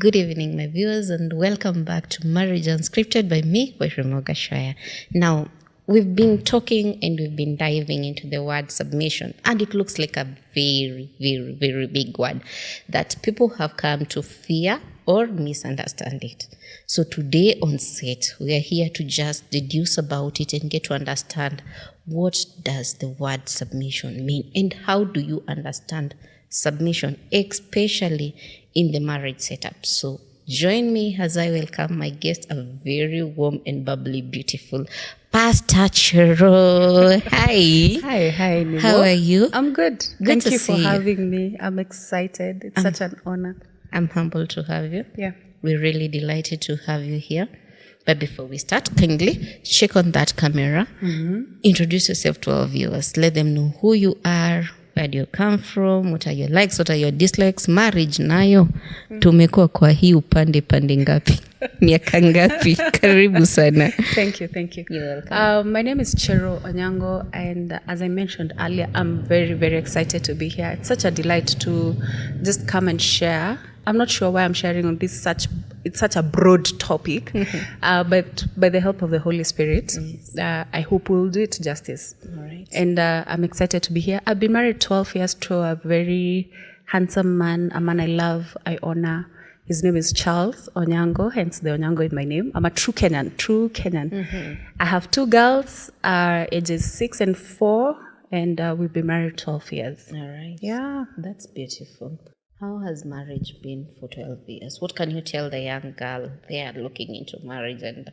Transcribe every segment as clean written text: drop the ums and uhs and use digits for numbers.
Good evening, my viewers, and welcome back to Marriage Unscripted by me, Wairimu Gashoya. Now, we've been talking and we've been diving into the word submission, and it looks like a very, very, very big word that people have come to fear or misunderstand it. So today on set, we are here to just deduce about it and get to understand what does the word submission mean and how do you understand submission, especially in the marriage setup. So join me as I welcome my guest, a very warm and bubbly, beautiful Pastor Chero. Hi. Hi, Nimo. How are you? I'm good. Good Thank to you see for you. having me. I'm excited. It's such an honor. I'm humbled to have you. Yeah. We're really delighted to have you here. But before we start, kindly check on that camera. Introduce yourself to our viewers. Let them know who you are, where do you come from, what are your likes, what are your dislikes. Marriage nayo tumekuwa kwa hii upande ngapi? Miaka ngapi? Karibu sana. Thank you. You're welcome. My name is Chero Onyango, and as I mentioned earlier, I'm very, very excited to be here. It's such a delight to just come and share. I'm not sure why I'm sharing on this it's such a broad topic, but by the help of the Holy Spirit, I hope we'll do it justice. All right. And I'm excited to be here. I've been married 12 years to a very handsome man, a man I love, I honor. His name is Charles Onyango, hence the Onyango in my name. I'm a true Kenyan. I have two girls, ages 6 and 4, and we've been married 12 years. All right. Yeah. That's beautiful. How has marriage been for 12 years? What can you tell the young girl they are looking into marriage and,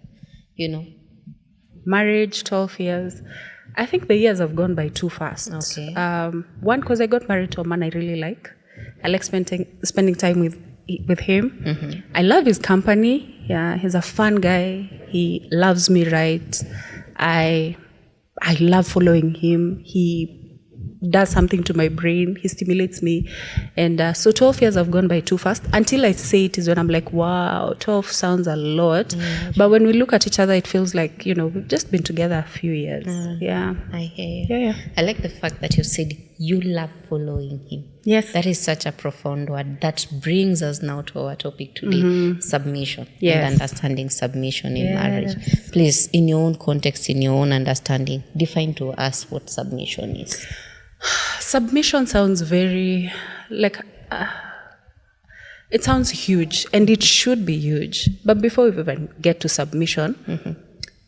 Marriage, 12 years. I think the years have gone by too fast. Okay. One, because I got married to a man I really like. I like spending time with him. I love his company. Yeah, he's a fun guy. He loves me right. I love following him. He does something to my brain. He stimulates me. And so 12 years have gone by too fast. Until I say it is when I'm like, wow, 12 sounds a lot. But when we look at each other, it feels like, we've just been together a few years. Yeah. I hear you. Yeah. I like the fact that you said you love following him. Yes. That is such a profound word. That brings us now to our topic today, submission Yes. and understanding submission in marriage. Please, in your own context, in your own understanding, define to us what submission is. Submission sounds very it sounds huge, and it should be huge. But before we even get to submission,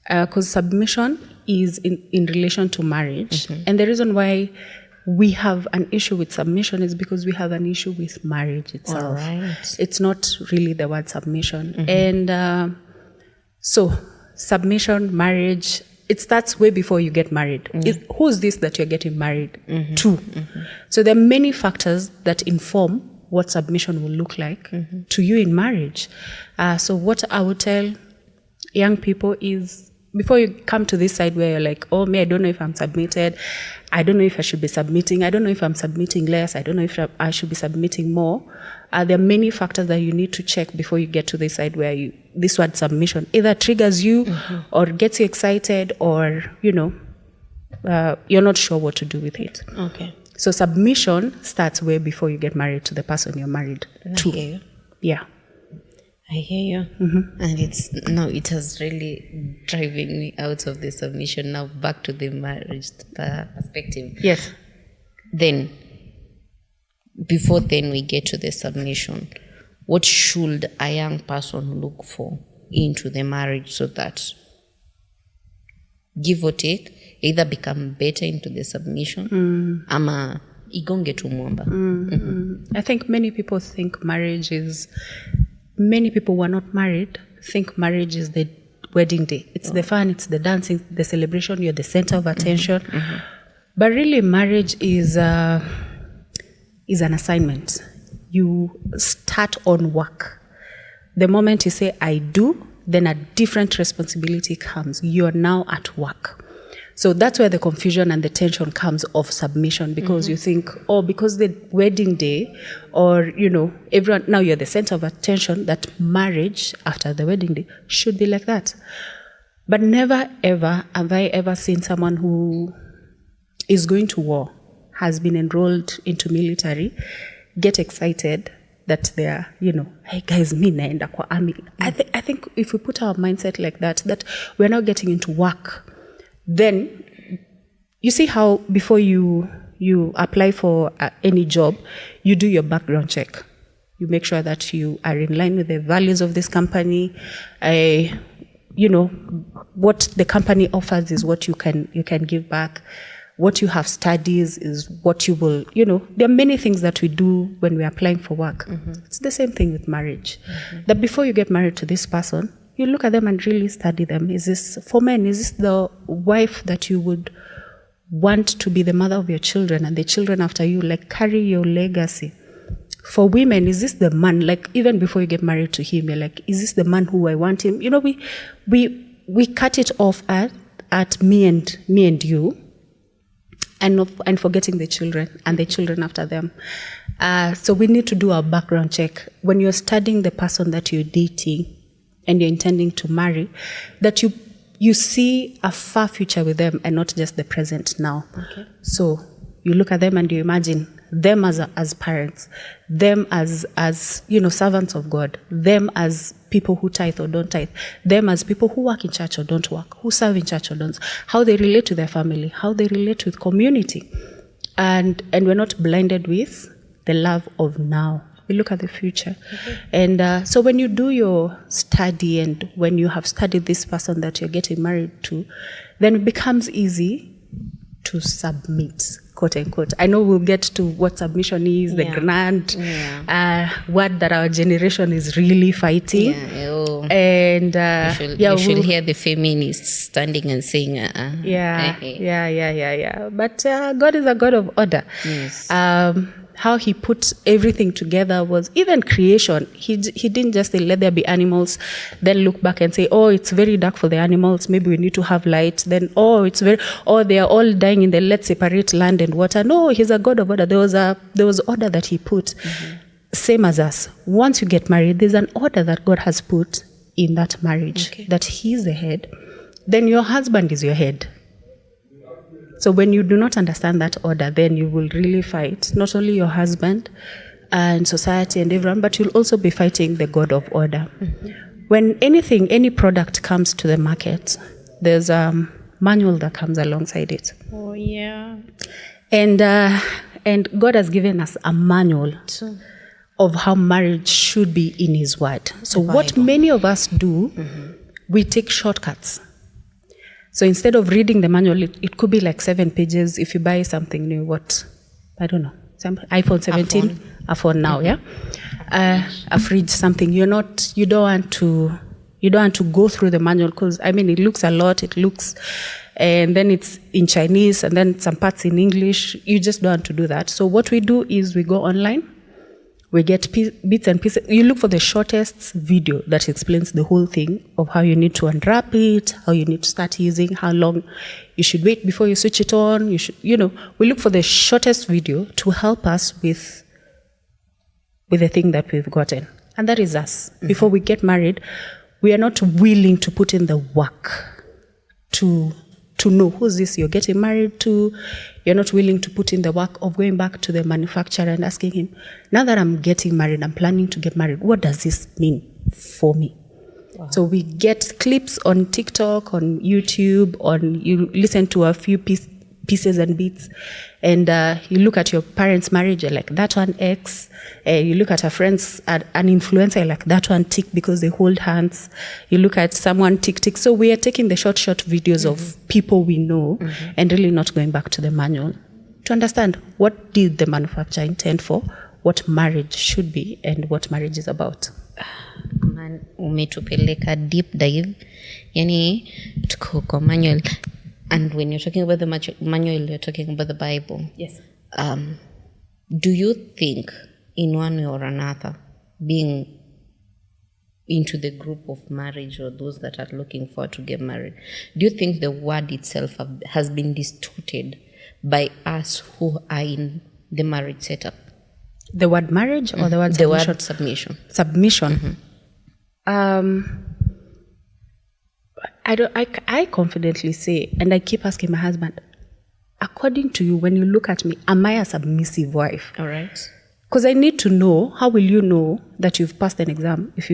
because submission is in relation to marriage, and the reason why we have an issue with submission is because we have an issue with marriage itself. All right. It's not really the word submission. And so submission, marriage, it starts way before you get married. Who's this that you're getting married to? So there are many factors that inform what submission will look like to you in marriage. So what I would tell young people is, before you come to this side where you're like, oh, I don't know if I'm submitted. I don't know if I should be submitting. I don't know if I'm submitting less. I don't know if I should be submitting more. There are many factors that you need to check before you get to this side where this word submission either triggers you or gets you excited, or, you're not sure what to do with it. Okay. So submission starts way before you get married to the person you're married to. I hear you. Yeah. I hear you. And it has really driving me out of the submission. Now back to the marriage perspective. Yes. Then, before then we get to the submission, what should a young person look for into the marriage so that, give or take, either become better into the submission, ama igonge tu mwamba. I think many people who are not married think marriage is the wedding day. It's the fun, it's the dancing, the celebration, you're the center of attention. But really, marriage is an assignment. You start on work. The moment you say, I do, then a different responsibility comes. You're now at work. So that's where the confusion and the tension comes of submission, because you think, because the wedding day, or, everyone, now you're the center of attention, that marriage after the wedding day should be like that. But never, ever have I ever seen someone who is going to war, has been enrolled into military, get excited, that they are, hey guys, me naenda kwa army. I think if we put our mindset like that we're now getting into work, then you see how before you apply for any job, you do your background check. You make sure that you are in line with the values of this company. What the company offers is what you can give back. What you have studied is what you will, there are many things that we do when we're applying for work. It's the same thing with marriage. That before you get married to this person, you look at them and really study them. For men, is this the wife that you would want to be the mother of your children and the children after you, like carry your legacy? For women, is this the man, like even before you get married to him, you're like, is this the man who I want him? We cut it off at me and you, and forgetting the children and the children after them. So we need to do our background check. When you're studying the person that you're dating and you're intending to marry, that you see a far future with them and not just the present now. Okay. So you look at them and you imagine them as parents, them as servants of God, them as people who tithe or don't tithe, them as people who work in church or don't work, who serve in church or don't, how they relate to their family, how they relate with community. And we're not blinded with the love of now. We look at the future. And so when you do your study and when you have studied this person that you're getting married to, then it becomes easy to submit, quote unquote. I know we'll get to what submission is, the grand word that our generation is really fighting. And you should hear the feminists standing and saying, But God is a God of order. Yes. How he put everything together was even creation. He didn't just say, let there be animals, then look back and say, oh, it's very dark for the animals, maybe we need to have light. Then, they are all dying in the, let's separate land and water. No, he's a God of order. There was order that he put. Same as us. Once you get married, there's an order that God has put in that marriage, that he's the head. Then your husband is your head. So when you do not understand that order, then you will really fight not only your husband and society and everyone, but you'll also be fighting the God of order. When any product comes to the market, there's a manual that comes alongside it. Oh, yeah. And God has given us a manual of how marriage should be in his word. So what many of us do, we take shortcuts. So instead of reading the manual, it could be like 7 pages. If you buy something new, iPhone 17, a phone now, a fridge, something. You don't want to go through the manual because it looks a lot. And then it's in Chinese, and then some parts in English. You just don't want to do that. So what we do is we go online. We get bits and pieces. You look for the shortest video that explains the whole thing of how you need to unwrap it, how you need to start using, how long you should wait before you switch it on. We look for the shortest video to help us with the thing that we've gotten. And that is us. Before we get married, we are not willing to put in the work to know who's this you're getting married to. You're not willing to put in the work of going back to the manufacturer and asking him, now that I'm getting married, I'm planning to get married, what does this mean for me? Wow. So we get clips on TikTok, on YouTube, you listen to a few pieces and bits, and you look at your parents' marriage, you're like, that one X. You look at a friend's, an influencer, like that one tick because they hold hands. You look at someone tick. So we are taking the short videos of people we know and really not going back to the manual to understand what did the manufacturer intend for, what marriage should be, and what marriage is about. Man, umetupeleka deep dive. Yani, tuko kwa manual. And when you're talking about the manual, you're talking about the Bible. Yes. Do you think, in one way or another, being into the group of marriage or those that are looking forward to get married, do you think the word itself has been distorted by us who are in the marriage setup? The word marriage or the word submission? The word submission. Submission. I confidently say, and I keep asking my husband, according to you, when you look at me, am I a submissive wife? All right. Because I need to know, how will you know that you've passed an exam if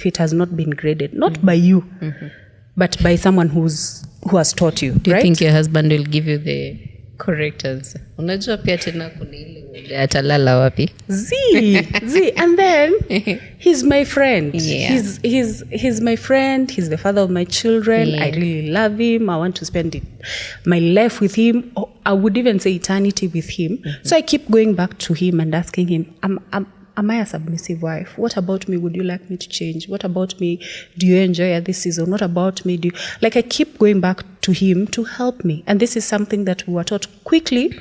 it has not been graded? Not by you, but by someone who has taught you. Do you right? think your husband will give you the correct answer? Unajua pia tena kuna ile atalala wapi? Z. And then he's my friend. Yeah. He's my friend. He's the father of my children. Yes. I really love him. I want to spend my life with him. Or I would even say eternity with him. So I keep going back to him and asking him, am I a submissive wife? What about me would you like me to change? What about me do you enjoy this season? What about me do you... Like, I keep going back to him to help me. And this is something that we were taught quickly.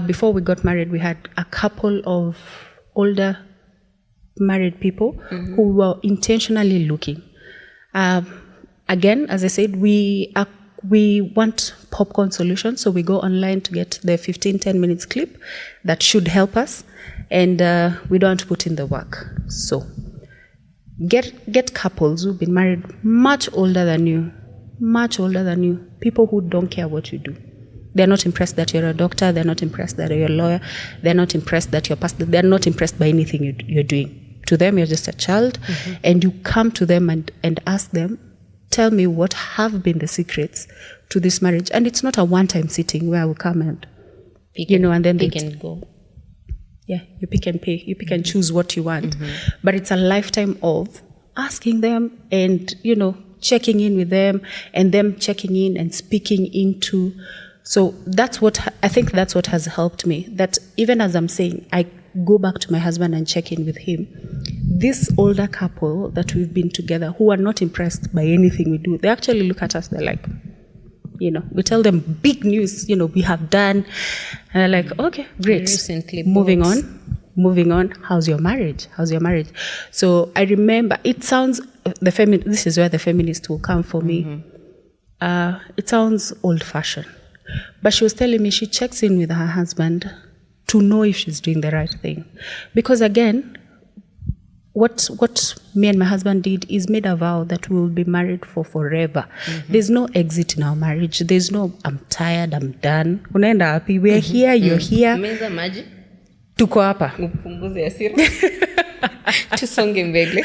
Before we got married, we had a couple of older married people who were intentionally looking. Again, as I said, we want popcorn solutions, so we go online to get the 10 minutes clip that should help us, and we don't put in the work. So get couples who've been married much older than you, people who don't care what you do. They're not impressed that you're a doctor. They're not impressed that you're a lawyer. They're not impressed that you're a pastor. They're not impressed by anything you're doing. To them, you're just a child. And you come to them and ask them, tell me what have been the secrets to this marriage. And it's not a one-time sitting where I will come and, and then pick and go. Yeah, you pick and pay. You pick and choose what you want. But it's a lifetime of asking them and, checking in with them and them checking in and speaking into... So that's what has helped me. That even as I'm saying, I go back to my husband and check in with him. This older couple that we've been together, who are not impressed by anything we do, they actually look at us, they're like, we tell them big news, we have done. And they're like, okay, great. Recently Moving on. How's your marriage? So I remember, it sounds, this is where the feminist will come for me. It sounds old-fashioned. But she was telling me she checks in with her husband to know if she's doing the right thing. Because again, what me and my husband did is made a vow that we will be married for forever. There's no exit in our marriage. There's no, I'm tired, I'm done. Unaenda happy. We're here, you're here. Meza maji. Tuko hapa. Upunguze hasira. Tusonge mbele.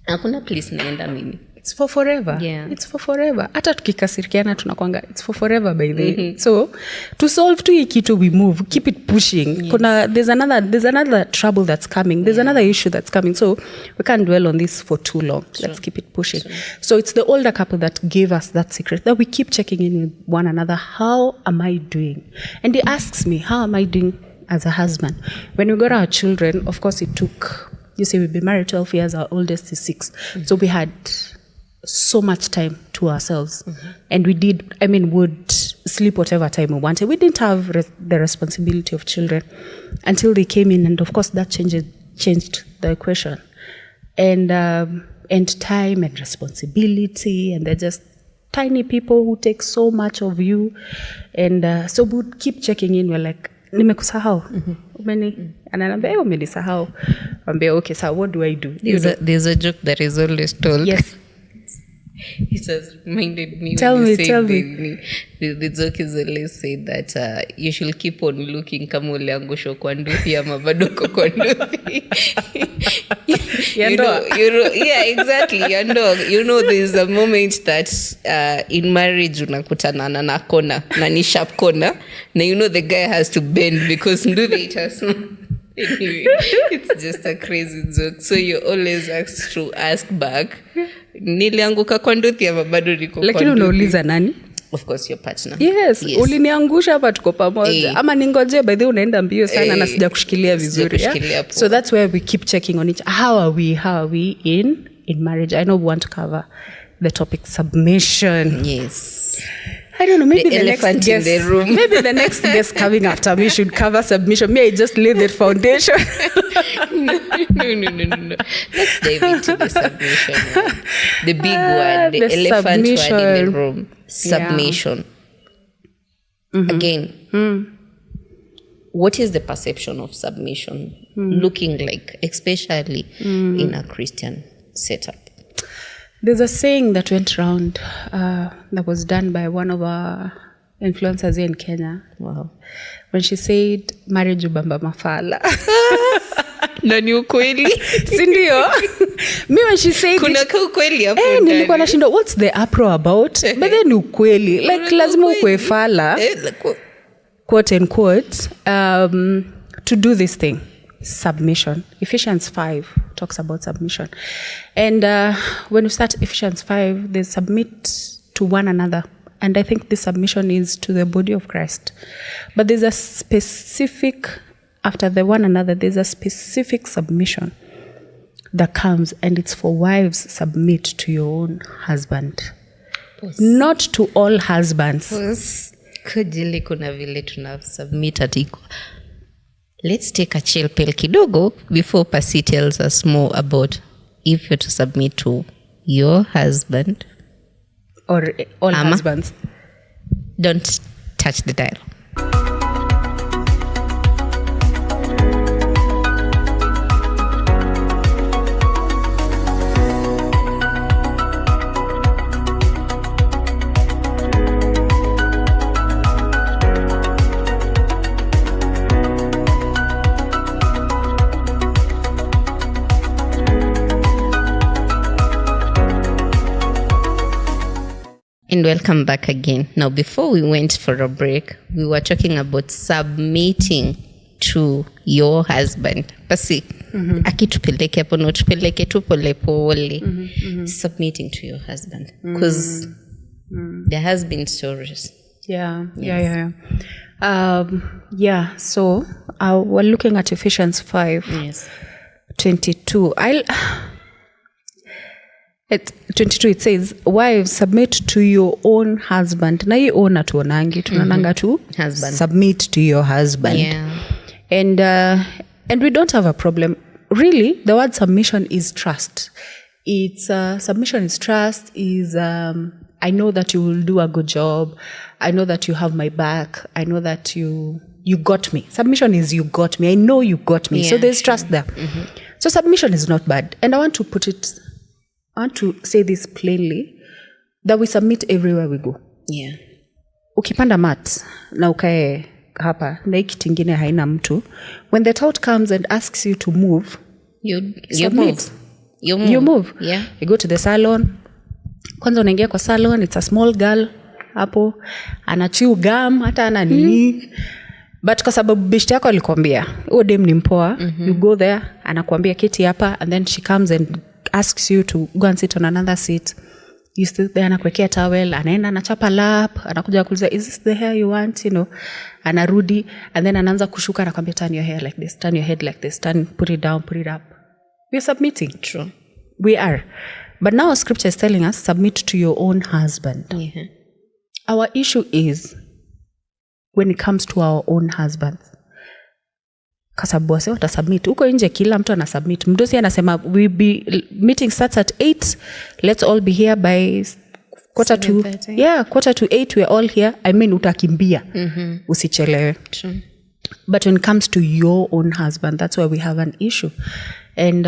Hakuna place naenda mimi. It's for forever. Yeah. It's for forever. Hata tukikasirikiana tunakwanga, it's for forever by the way. So to solve tu hii kitu, we move, keep it pushing. Yes. There's another trouble that's coming. There's another issue that's coming. So we can't dwell on this for too long. Sure. Let's keep it pushing. Sure. So it's the older couple that gave us that secret, that we keep checking in with one another. How am I doing? And he asks me, how am I doing as a husband? When we got our children, of course it took, we've been married 12 years, our oldest is 6. So we had so much time to ourselves. And would sleep whatever time we wanted. We didn't have the responsibility of children until they came in, and of course that changed the equation. And time and responsibility, and they're just tiny people who take so much of you. And so we would keep checking in. We're like, nimekusahau. Ananiambia umenisahau. Ambia, okay, so what do I do? There's a joke that is always told. Yes. It has reminded me. Tell me. The joke is always said that you should keep on looking kama uliangushwa kwa nduthi ama bado uko kwa nduthi. Yeah, exactly. There's a moment that in marriage unakutana na kona, na ni sharp corner, na the guy has to bend because nduthi it has no. Anyway, it's just a crazy joke. So you always ask back, nilianguka kwa nduthi ama bado niko kwa nduthi? Lakini unauliza nani? Of course your partner. Yes. Uliniangusha hapa tuko pamoja. Ama ningoje by the way unaenda mbio sana na sija kushikilia vizuri. So that's where we keep checking on it. How are we in marriage? I know we want to cover the topic submission. Yes. I don't know, maybe the elephant in the room. Maybe the next guest coming after me should cover submission. May I just lay that foundation? No. Let's dive into the submission one. The big word, the elephant submission. Word in the room. Submission. Yeah. Again, what is the perception of submission looking like, especially in a Christian setup? There's a saying that went around that was done by one of our influencers here in Kenya. Wow. When she said marriage ubamba mafala. Na ni ukweli. Si ndio? Me when she said kuna ka ukweli hapo ndani. Nilikuwa nashinda what's the uproar about? But then ni ukweli. Like lazima ukwe fala. Quote and quote to do this thing. Submission. Ephesians 5 talks about submission. And when we start Ephesians 5, they submit to one another. And I think this submission is to the body of Christ. But there's a specific, after the one another, there's a specific submission that comes, and it's for wives, submit to your own husband. Pause. Not to all husbands. Kujili kuna vile tuna submit atiko. Let's take a chill pill kidogo before Pasi tells us more about if you're to submit to your husband. Or all husbands. Don't touch the dial. And welcome back again. Now, before we went for a break, we were talking about submitting to your husband. Basi, akitupeleke hapo na tupeleke tu pole pole. Submitting to your husband. Because there has been stories. Yeah. So we're looking at Ephesians 5. Yes. 22. 22 it says, wives, submit to your own husband. Na hii own atuonangi tunananga tu husband. Submit to your husband. Yeah. And we don't have a problem. Really, the word submission is trust. It's submission is trust. Is I know that you will do a good job. I know that you have my back. I know that you got me. Submission is you got me. I know you got me. Yeah, so there's trust there. So submission is not bad. And I want to say this plainly, that we submit everywhere we go. Yeah. Ukipanda mat na ukae hapa na hiki tingine haina mtu, when the thought comes and asks you to move, you submit. move. You move. Yeah. You go to the salon. Kwanza unaingia kwa salon, it's a small girl hapo anachiu gum hata ana nini. But kwa sababu bishti yako alikwambia, huyo dem ni mpoa, you go there, anakuambia keti hapa, and then she comes and asks you to go and sit on another seat. You sit there, anakuwekea towel, anaenda anachapa lap, anakuja kuuliza, is this the hair you want? Anarudi, and then anaanza kushuka, anakuambia, turn your hair like this, turn your head like this, put it down, put it up. We're submitting. True. We are. But now scripture is telling us, submit to your own husband. Yeah. Our issue is when it comes to our own husbands. Kasabu wase watasubmit. Uko nje kila mtu anasubmit. Mdosi anasema meeting starts at 8. Let's all be here by quarter to 8 we're all here. I mean utakimbia. Usichelewe. True. But when it comes to your own husband, that's where we have an issue. And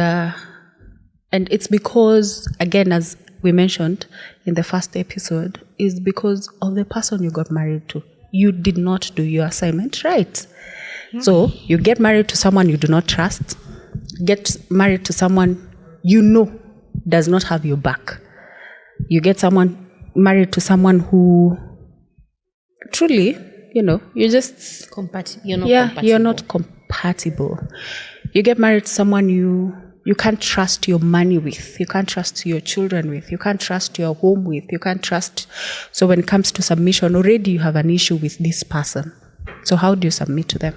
it's because, again, as we mentioned in the first episode, is because of the person you got married to. You did not do your assignment right. So you get married to someone you do not trust, get married to someone you know does not have your back. You get married to someone who truly, you're just... You're not compatible. You get married to someone you can't trust your money with, you can't trust your children with, you can't trust your home with, you can't trust... So when it comes to submission, already you have an issue with this person. So how do you submit to them?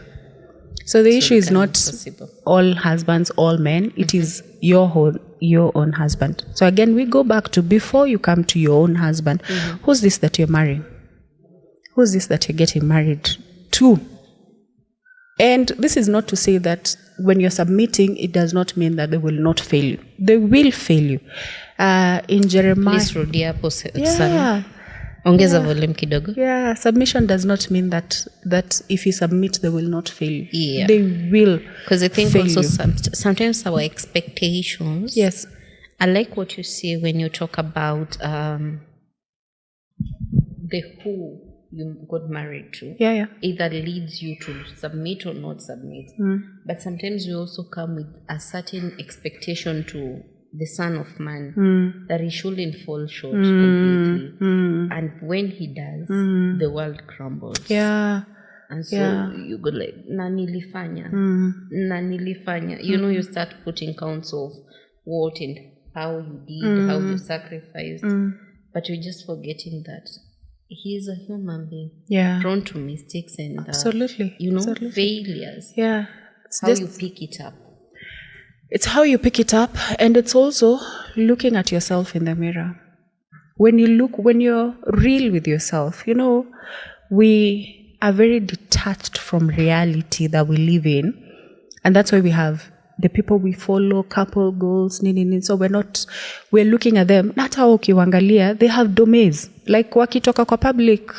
So the issue is not all husbands, all men. It is your own husband. So again, we go back to before you come to your own husband, who's this that you're marrying? Who's this that you're getting married to? And this is not to say that when you're submitting, it does not mean that they will not fail you. They will fail you. In Jeremiah... Please, Rudia, ongeza volume kidogo. Yeah, submission does not mean that if you submit, they will not fail you. Yeah. They will. Because I think also sometimes our expectations. Yes. I like what you say when you talk about the who you got married to Yeah. either leads you to submit or not submit. But sometimes we also come with a certain expectation to the Son of Man that he shouldn't fall short completely. And when he does, the world crumbles. Yeah. And so you go like, na nilifanya. You start putting counts of what and how you did, how you sacrificed. But you're just forgetting that he is a human being. Yeah. Prone to mistakes and Absolutely. failures. Yeah. It's how you pick it up. It's how you pick it up, and it's also looking at yourself in the mirror. When you're real with yourself, we are very detached from reality that we live in, and that's why we have the people we follow, couple goals, nini. So we're looking at them. Not how ukiwangalia, they have domains. Like wakitoka kwa public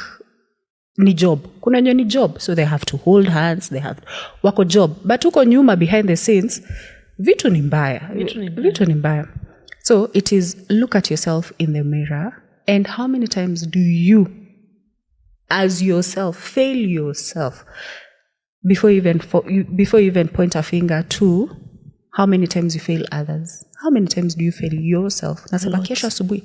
ni job. Kuna ni job, so they have to hold hands, they have wako job. But uko nyuma behind the scenes, vitu ni mbaya. So it is look at yourself in the mirror, and how many times do you as yourself fail yourself before you even point a finger to how many times you fail others. How many times do you fail yourself? Nasema kesho asubuhi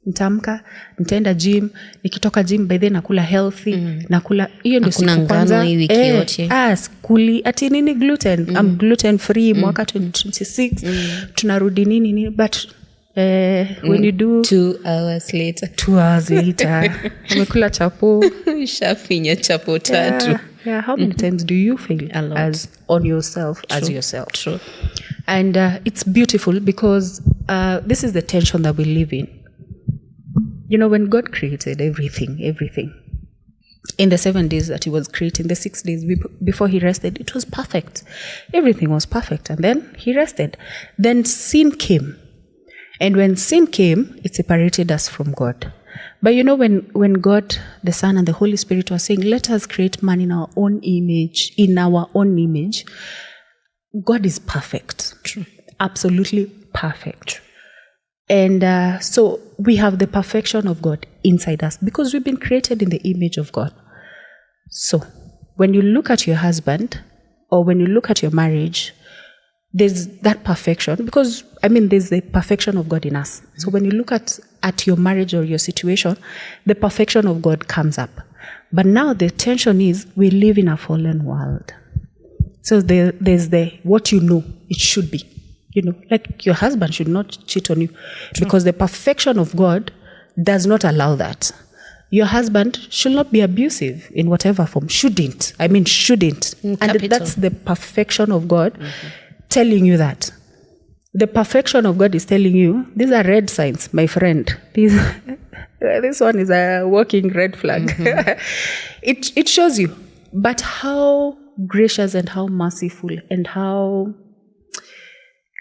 nitaamka, nitaenda gym, nikitoka gym by then nakula healthy, nakula hiyo ndio siku kwanza wiki yote. Skuli ati nini gluten, I'm gluten free mwaka 2026, tunarudi nini but when you do 2 hours later umekula chapo, shafinya chapo tatu. Yeah, how many times do you fail A lot. as on yourself? True. As yourself? True. And it's beautiful because this is the tension that we live in. When God created everything, in the 7 days that he was creating, the 6 days before he rested, it was perfect. Everything was perfect. And then he rested. Then sin came. And when sin came, it separated us from God. But when God, the Son, and the Holy Spirit were saying, let us create man in our own image, God is perfect. True. Absolutely perfect. And so we have the perfection of God inside us because we've been created in the image of God. So when you look at your husband or when you look at your marriage, there's that perfection because, there's the perfection of God in us. So when you look at your marriage or your situation, the perfection of God comes up. But now the tension is we live in a fallen world. So there's what it should be. Like your husband should not cheat on you. True. Because the perfection of God does not allow that. Your husband should not be abusive in whatever form. Shouldn't. And that's the perfection of God telling you that. The perfection of God is telling you, these are red signs, my friend. This one is a walking red flag. It shows you. But how gracious and how merciful and how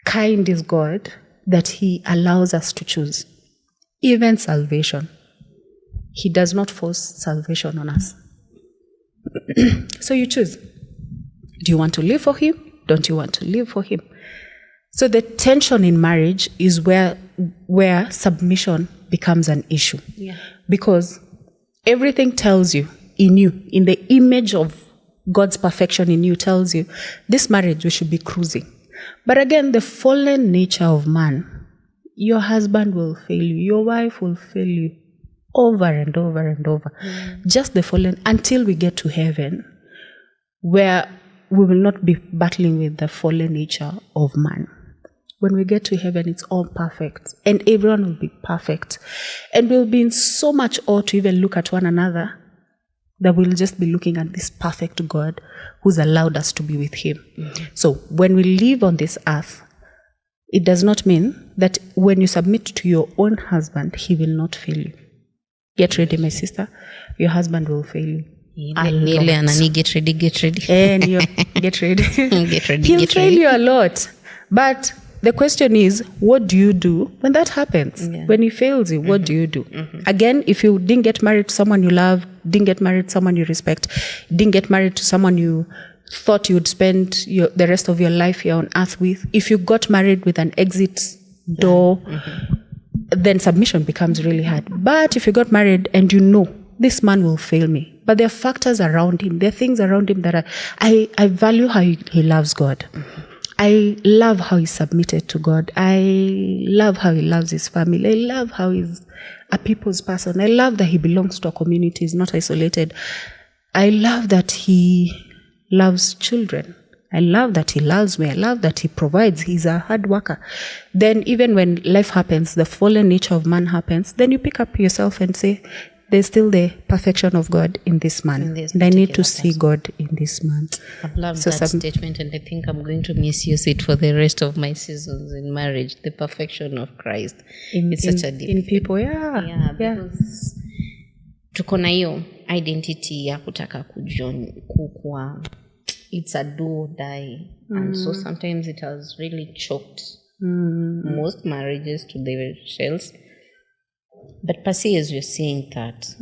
kind is God that he allows us to choose. Even salvation. He does not force salvation on us. So you choose. Do you want to live for him? Don't you want to live for him? So the tension in marriage is where submission becomes an issue. Yeah. Because everything tells you, in the image of God's perfection in you tells you, this marriage we should be cruising. But again, the fallen nature of man, your husband will fail you, your wife will fail you over and over and over. Just the fallen, until we get to heaven, where we will not be battling with the fallen nature of man. When we get to heaven, it's all perfect. And everyone will be perfect. And we'll be in so much awe to even look at one another that we'll just be looking at this perfect God who's allowed us to be with him. So when we live on this earth, it does not mean that when you submit to your own husband, he will not fail you. Get ready, my sister. Your husband will fail you. Get ready. And you get ready. He'll fail you a lot. But the question is, what do you do when that happens? Yeah. When he fails you, what do you do? Again, if you didn't get married to someone you love, didn't get married to someone you respect, didn't get married to someone you thought you would spend the rest of your life here on earth with, if you got married with an exit door, then submission becomes really hard. But if you got married and you know this man will fail me. But there are factors around him. There are things around him that I value how he loves God. I love how he's submitted to God. I love how he loves his family. I love how he's a people's person. I love that he belongs to a community. He's not isolated. I love that he loves children. I love that he loves me. I love that he provides. He's a hard worker. Then even when life happens, the fallen nature of man happens, then you pick up yourself and say, there's still the perfection of God in this man. And I need to see God in this man. I've loved that statement, and I think I'm going to misuse it for the rest of my seasons in marriage. The perfection of Christ. It's such a deep in people, yeah. Because tuko na hiyo identity ya kutaka kukua. It's a do or die. And so sometimes it has really choked most marriages to their shells. But per se, as you're saying that,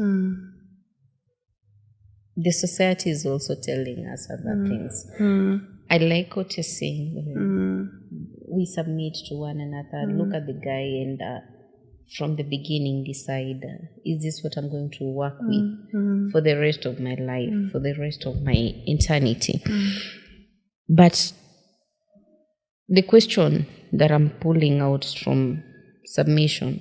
the society is also telling us other things. I like what you're saying. We submit to one another. Look at the guy and from the beginning decide, is this what I'm going to work with for the rest of my life, for the rest of my eternity? But the question that I'm pulling out from submission,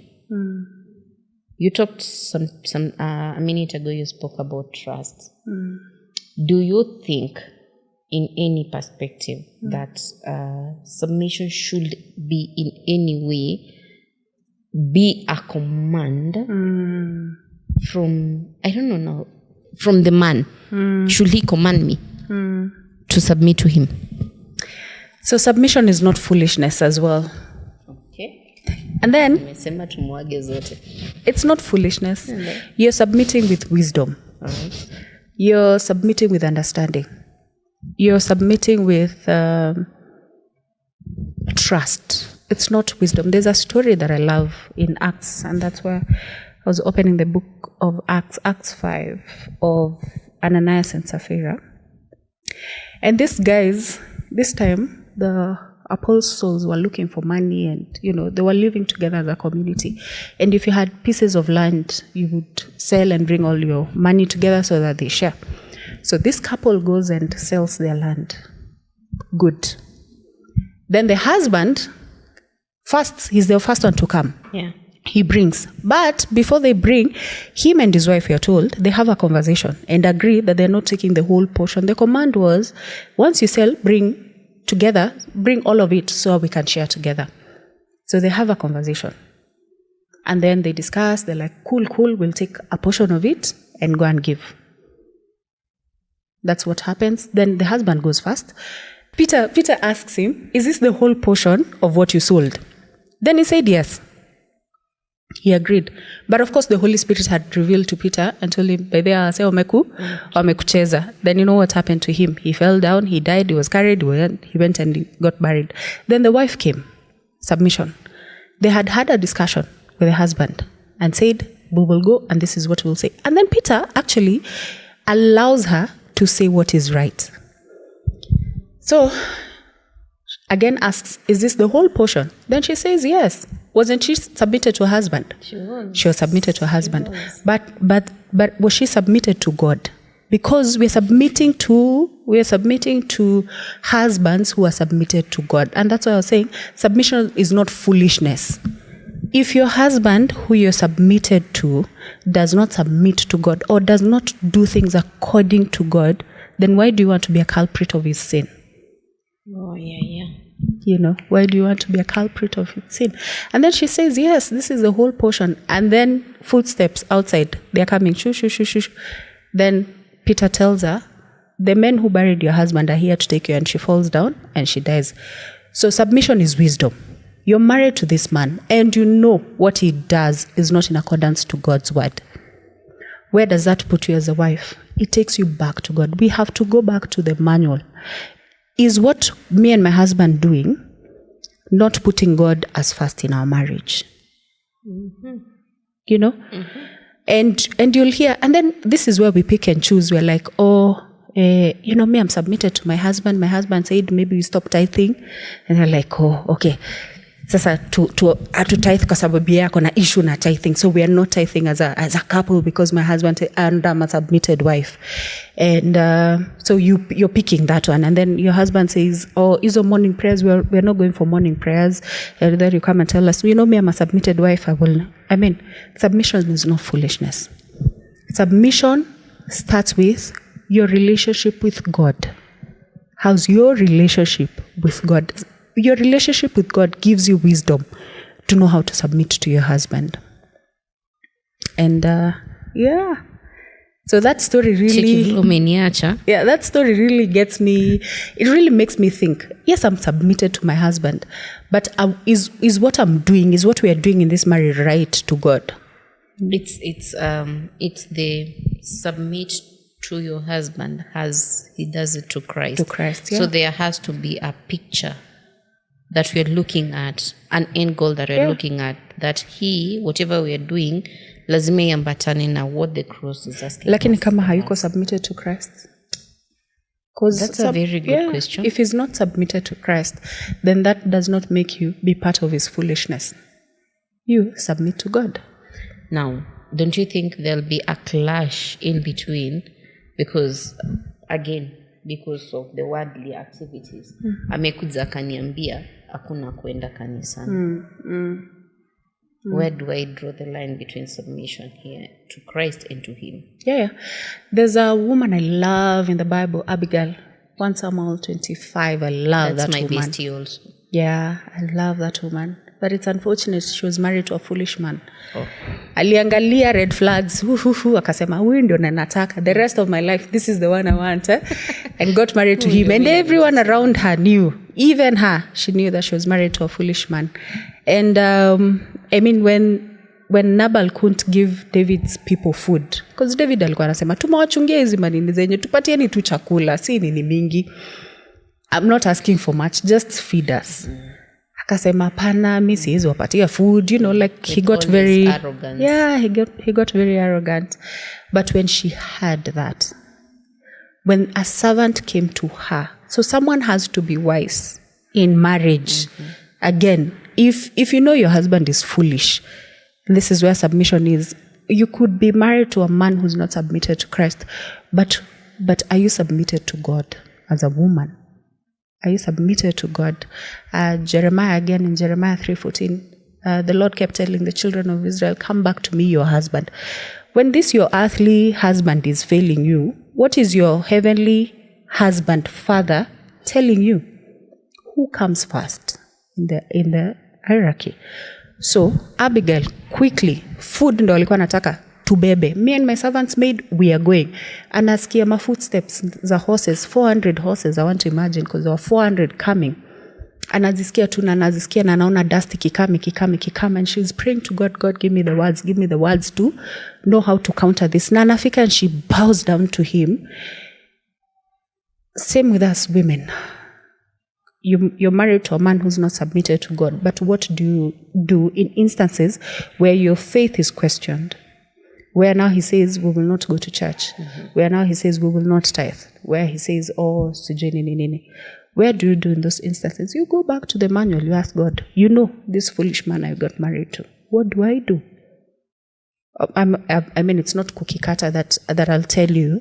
you talked a minute ago, you spoke about trust. Do you think in any perspective that submission should be in any way be a command from, I don't know now, from the man? Should he command me to submit to him? So submission is not foolishness as well. Okay. And then it's not foolishness. You're submitting with wisdom. All right. You're submitting with understanding. You're submitting with trust. It's not wisdom. There's a story that I love in Acts, and that's where I was opening the book of Acts, Acts 5, of Ananias and Sapphira. And these guys, this time, the apostles were looking for money, and, they were living together as a community. And if you had pieces of land, you would sell and bring all your money together so that they share. So this couple goes and sells their land. Good. Then the husband, first, he's the first one to come. Yeah. He brings. But before they bring, him and his wife, you're told, they have a conversation and agree that they're not taking the whole portion. The command was, once you sell, bring together, bring all of it so we can share together. So they have a conversation. And then they discuss, they're like, cool, we'll take a portion of it and go and give. That's what happens. Then the husband goes first. Peter asks him, is this the whole portion of what you sold? Then he said yes. He agreed. But of course, the Holy Spirit had revealed to Peter and told him, wamekucheza. Then you know what happened to him? He fell down, he died, he was carried, he went and he got buried. Then the wife came, submission. They had a discussion with the husband and said, we will go and this is what we'll say. And then Peter actually allows her to say what is right. So, again asks, is this the whole portion? Then she says yes. Wasn't she submitted to her husband? She was. She was submitted to her husband. But was she submitted to God? Because we're submitting to husbands who are submitted to God. And that's why I was saying submission is not foolishness. If your husband who you're submitted to does not submit to God or does not do things according to God, then why do you want to be a culprit of his sin? Oh, yeah. Why do you want to be a culprit of his sin? And then she says, yes, this is the whole portion. And then footsteps outside, they're coming, shoo. Then Peter tells her, the men who buried your husband are here to take you, and she falls down and she dies. So submission is wisdom. You're married to this man and you know what he does is not in accordance to God's word. Where does that put you as a wife? It takes you back to God. We have to go back to the manual. Is what me and my husband doing not putting God as first in our marriage? And you'll hear, and then this is where we pick and choose. We're like, me, I'm submitted to my husband. My husband said, maybe we stop tithing. And they're like, okay. sasa hatutithe kwa sababu yako na issue na tithing, so we are not tithing as a couple because my husband and I'm a submitted wife, and so you're picking that one, and then your husband says, oh, is on morning prayers, we're not going for morning prayers, and then you come and tell us, me, I'm a submitted wife. Submission is not foolishness. Submission starts with your relationship with God. How's your relationship with God? Your relationship with God gives you wisdom to know how to submit to your husband. And so that story really, that story really gets me, it really makes me think, yes, I'm submitted to my husband, but is what I'm doing, is what we are doing in this marriage right to God? It's the submit to your husband as he does it to Christ. To Christ, yeah. So there has to be a picture that we're looking at, an end goal that we're looking at, that he, whatever we are doing, lazima iambatane na what the cross is asking. Lakini kama hayuko submitted to Christ? That's a very good question. If he's not submitted to Christ, then that does not make you be part of his foolishness. You submit to God. Now, don't you think there'll be a clash in between? Because, again, because of the worldly activities. Amekuja akaniambia hakuna kwenda kanisani. Where do I draw the line between submission here to Christ and to him? Yeah. There's a woman I love in the Bible, Abigail. 1 Samuel 25. I love that woman. That's my bestie also. Yeah, I love that woman. But it's unfortunate she was married to a foolish man. Aliangalia red flags, akasema huyu ndio nataka, the rest of my life this is the one I want, and got married to him, and everyone around her knew, even her, she knew that she was married to a foolish man. And when Nabal couldn't give David's people food, because David alikuwa anasema tumewachungia hizi manini zenye tupatieni tu chakula, si nini mingi, I'm not asking for much, just feed us. Akasema pana, mimi siwezi wapatia food, like he got very arrogant. Yeah, he got very arrogant. But when she heard that, when a servant came to her, so someone has to be wise in marriage. Again, if you know your husband is foolish, this is where submission is. You could be married to a man who's not submitted to Christ, but are you submitted to God as a woman? Are you submitted to God? Jeremiah, again in Jeremiah 3:14, the Lord kept telling the children of Israel, come back to me, your husband. When this your earthly husband is failing you, what is your heavenly husband, father, telling you? Who comes first in the hierarchy? So Abigail, quickly, food ndo alikuwa anataka, tubebe. Me and my servants maid, we are going. Anasikia ma footsteps za horses, 400 horses, I want to imagine, because there were 400 coming. Anazisikia tu na anazisikia na anaona dust ikikama, and she's praying to God, God, give me the words to know how to counter this. Na anafika and she bows down to him. Same with us women. You're married to a man who's not submitted to God, but what do you do in instances where your faith is questioned? Where now he says, we will not go to church. Where now he says, we will not tithe. Where he says, oh, sijui nini. Where do you do in those instances? You go back to the manual, you ask God, this foolish man I got married to, what do I do? It's not cookie cutter that I'll tell you,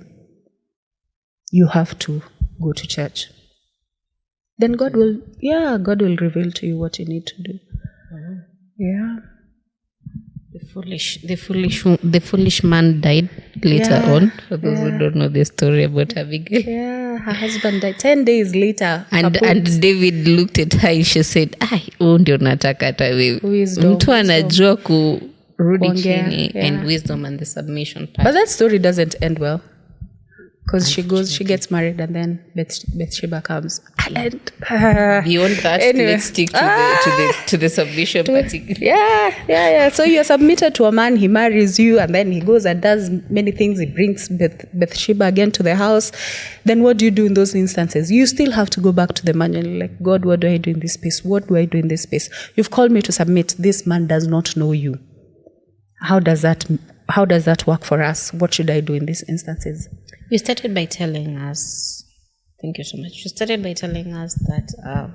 you have to go to church. Then God will reveal to you what you need to do. Yeah. The foolish man died later on. For those who don't know the story about Abigail. Yeah, her husband died 10 days later. And David looked at her and she said, ndio nataka hata wewe. Mtu anajua kurudi chini, and wisdom and the submission part. But that story doesn't end well. Because she gets married, and then Bathsheba comes. And beyond that, let's stick to the submission part. Yeah. So you're submitted to a man, he marries you, and then he goes and does many things. He brings Bathsheba again to the house. Then what do you do in those instances? You still have to go back to the man and like, God, what do I do in this space? What do I do in this space? You've called me to submit. This man does not know you. How does that work for us? What should I do in these instances? You started by telling us, thank you so much. You started by telling us that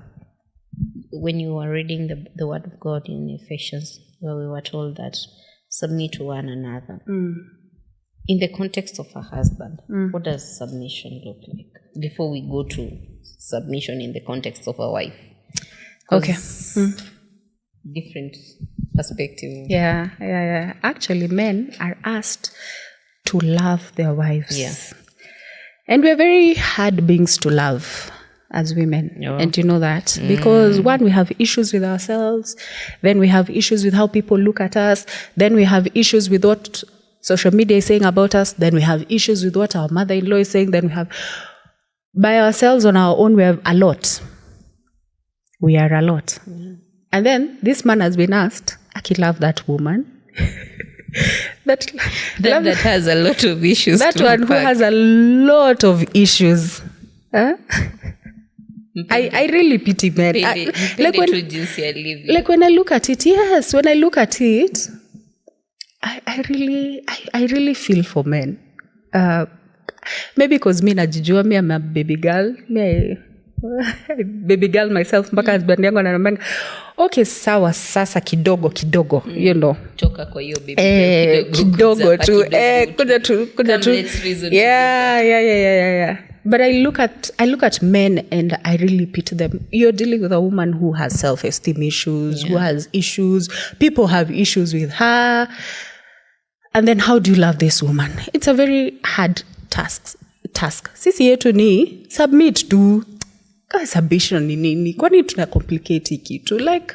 when you were reading the word of God in Ephesians, where we were told that submit to one another. In the context of a husband, what does submission look like? Before we go to submission in the context of a wife. Okay. Different perspective. Yeah. Actually, men are asked to love their wives. Yeah. And we're very hard beings to love as women. And you know that. Because one, we have issues with ourselves. Then we have issues with how people look at us. Then we have issues with what social media is saying about us. Then we have issues with what our mother-in-law is saying. Then we have, by ourselves on our own, we have a lot. We are a lot. And then this man has been asked, Aki, love that woman. that has a lot of issues. That one who has a lot of issues. Huh? I really pity men. Like when I look at it, yes, when I look at it, I really feel for men. Maybe because me najijua, me I'm a baby girl. Baby girl myself, mpaka husband yangu ananiambia, okay, sawa sasa kidogo, you know. Toka kwa hiyo baby kidogo tu. Kuja tu. Let's reason. Yeah. But I look at men and I really pity them. You're dealing with a woman who has self-esteem issues, who has issues. People have issues with her. And then how do you love this woman? It's a very hard task. Sisi yetu ni submit to submission ni nini? Kwani tuna complicate kitu? Like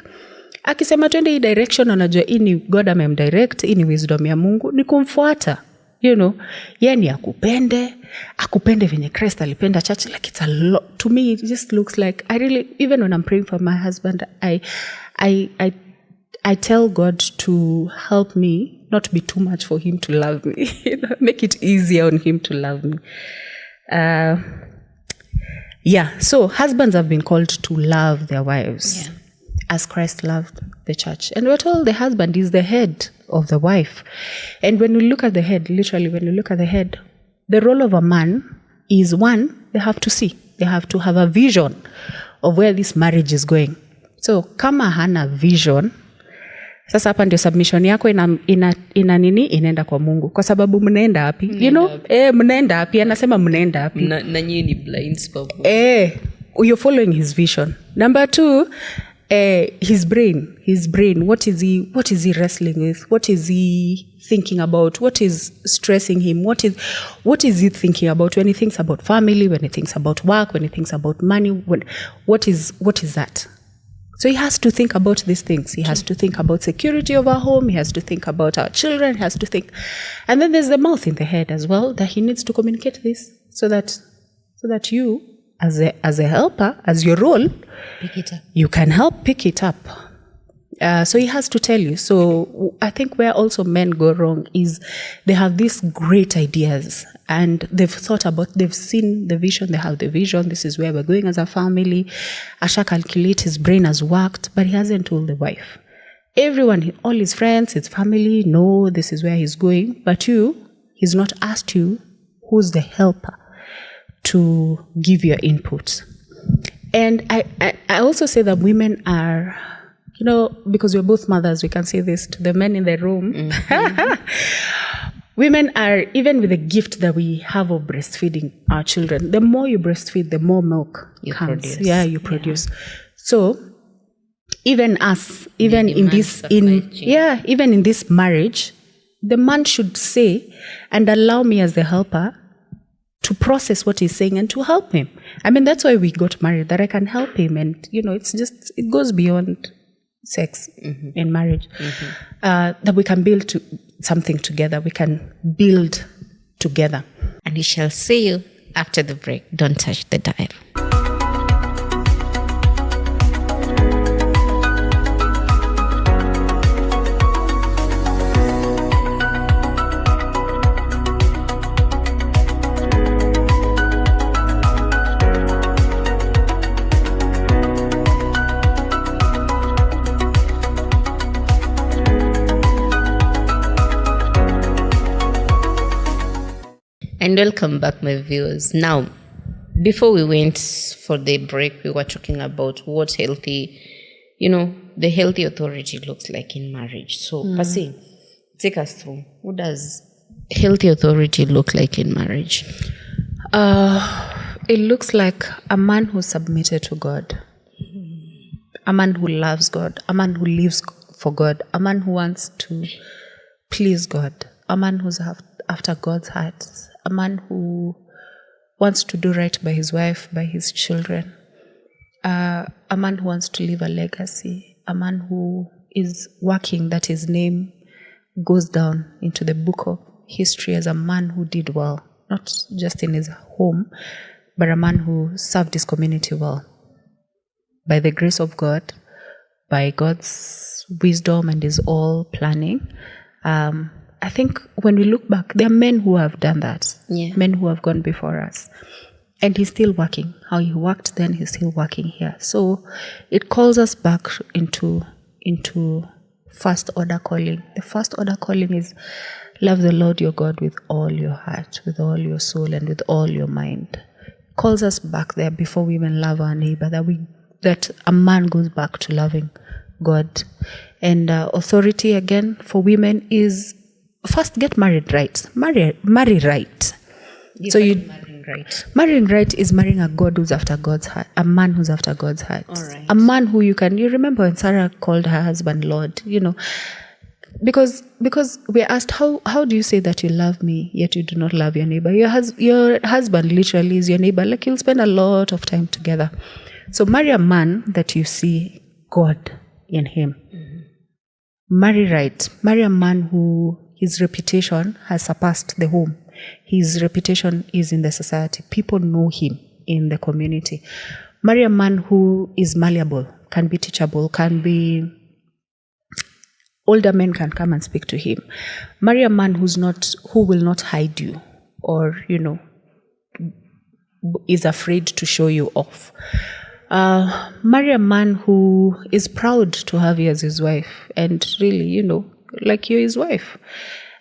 akisema twende hii direction, anajua hii ni God amemdirect, hii ni wisdom ya Mungu, ni kumfuata. You know, yani akupende venye Christ alipenda church. Like it's a lot. To me, it just looks like, I really, even when I'm praying for my husband, I tell God to help me not be too much for him to love me. Make it easier on him to love me. So husbands have been called to love their wives as Christ loved the church. And we're told the husband is the head of the wife. And when we look at the head, literally when we look at the head, the role of a man is, one, they have to see. They have to have a vision of where this marriage is going. So kama hana vision, sasa hapa ndio submission yako ina nini, inaenda kwa Mungu. Kwa sababu mnaenda wapi? You know, mnaenda wapi? Anasema mnaenda wapi? Na nyinyi ni blind spot. You're following his vision. Number 2, his brain. What is he wrestling with? What is he thinking about? What is stressing him? What is he thinking about when he thinks about family, when he thinks about work, when he thinks about money? What is that? So he has to think about these things. He has to think about security of our home. He has to think about our children. He has to think. And then there's the mouth in the head as well, that he needs to communicate this so that you, as a helper, as your role, pick it up. You can help pick it up. So he has to tell you. So I think where also men go wrong is they have these great ideas and they've seen the vision, they have the vision, this is where we're going as a family. Asha calculate, his brain has worked, but he hasn't told the wife. Everyone, all his friends, his family know this is where he's going, but he's not asked you who's the helper to give your input. And I also say that women are, you know, because we're both mothers, we can say this to the men in the room. Mm-hmm. Women are, even with the gift that we have of breastfeeding our children, the more you breastfeed, the more milk you comes. Produce. Yeah, you produce. Yeah. So even in this marriage, the man should say and allow me as the helper to process what he's saying and to help him. I mean, that's why we got married, that I can help him. And, you know, it goes beyond sex in marriage. That we can build something together. We can build together. And we shall see you after the break. Don't touch the dial. And welcome back, my viewers. Now, before we went for the break, we were talking about what healthy the healthy authority looks like in marriage. So, Pasi, take us through. What does healthy authority look like in marriage? It looks like a man who's submitted to God, a man who loves God, a man who lives for God, a man who wants to please God, a man who's after God's heart, a man who wants to do right by his wife, by his children, a man who wants to leave a legacy, a man who is working that his name goes down into the book of history as a man who did well, not just in his home, but a man who served his community well. By the grace of God, by God's wisdom and his all planning, I think when we look back, there are men who have done that, men who have gone before us. And he's still working. How he worked then, he's still working here. So it calls us back into first order calling. The first order calling is love the Lord your God with all your heart, with all your soul, and with all your mind. It calls us back there before we even love our neighbor, that a man goes back to loving God. And authority again for women is first get married right. Marry right. Marrying right is marrying a God who's after God's heart, a man who's after God's heart. All right. A man who you remember when Sarah called her husband Lord, because we're asked, how do you say that you love me yet you do not love your neighbor? Your husband literally is your neighbor. Like, you'll spend a lot of time together. So marry a man that you see God in him. Marry right. Marry a man who his reputation has surpassed the home. His reputation is in the society. People know him in the community. Marry a man who is malleable, can be teachable, older men can come and speak to him. Marry a man who will not hide you or, is afraid to show you off. Marry a man who is proud to have you as his wife and really, like you're his wife.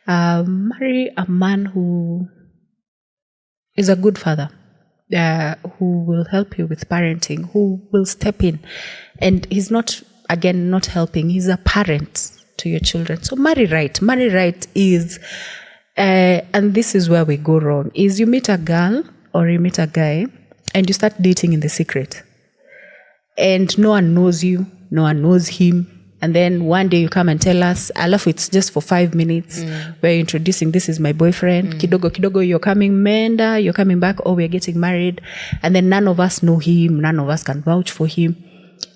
Marry a man who is a good father, who will help you with parenting, who will step in. And he's not helping, he's a parent to your children. So marry right. Marry right is, and this is where we go wrong, is you meet a girl or you meet a guy and you start dating in the secret. And no one knows you, no one knows him. And then one day you come and tell us, alafu it's just for 5 minutes. We're introducing, this is my boyfriend. Kidogo, you're coming Menda, you're coming back, or we're getting married. And then none of us know him, none of us can vouch for him.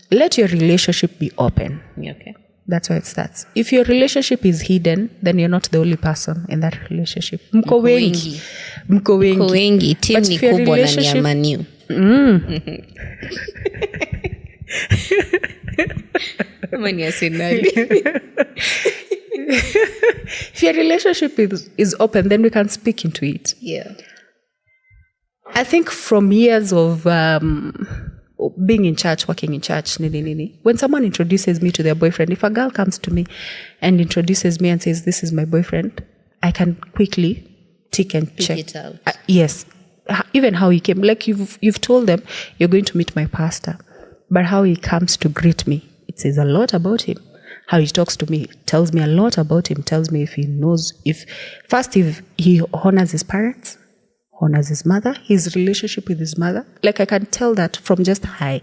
Let your relationship be open. Okay. That's where it starts. If your relationship is hidden, then you're not the only person in that relationship. Mko wengi. Team ni kubwa na ni ya Manu. If your relationship is open, then we can speak into it. Yeah. I think from years of being in church, working in church, when someone introduces me to their boyfriend, if a girl comes to me and introduces me and says, this is my boyfriend, I can quickly tick and check. It out. Yes. Even how he came. Like you've told them, you're going to meet my pastor. But how he comes to greet me, it says a lot about him. How he talks to me tells me a lot about him, tells me if he knows, if he honors his parents, honors his mother, his relationship with his mother. Like I can tell that from just hi,